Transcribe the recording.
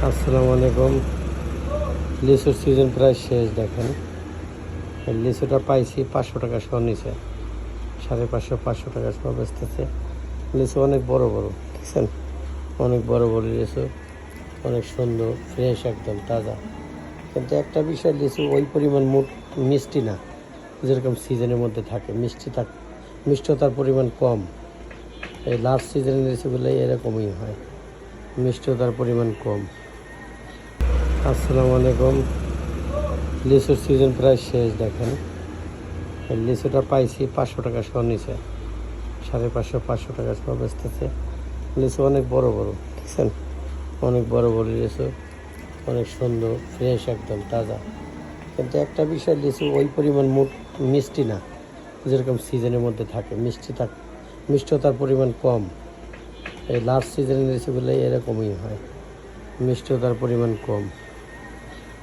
আসসালামু আলাইকুম। লিচুর সিজন প্রায় শেষ। দেখেন এই লিচুটা পাইছি 500 টাকা সহ নিচে, 550-500 টাকা সহ বেচতেছে। লিচু অনেক বড় বড়, দেখছেন, অনেক বড় বড় লিচু, অনেক সুন্দর, ফ্রেশ, একদম তাজা। কিন্তু একটা বিষয়, লিচু ওই পরিমাণ মিষ্টি না যেরকম সিজনের মধ্যে থাকে। মিষ্টতার পরিমাণ কম। এই লাস্ট সিজনের লিচুগুলো এরকমই হয়, মিষ্টতার পরিমাণ কম। আসসালামু আলাইকুম। লিচুর সিজন প্রায় শেষ। দেখেন এই লিচুটা পাইছি 500 টাকা সহ নিচে, 550-500 টাকা সহ বেচতেছে। লিচু অনেক বড় বড়, দেখছেন, অনেক বড় বড় লিচু, অনেক সুন্দর, ফ্রেশ, একদম তাজা। কিন্তু একটা বিষয়, লিচু ওই পরিমাণ মিষ্টি না যেরকম সিজনের মধ্যে থাকে। মিষ্টতার পরিমাণ কম। এই লাস্ট সিজনের লিচুগুলো এরকমই হয়, মিষ্টতার পরিমাণ কম।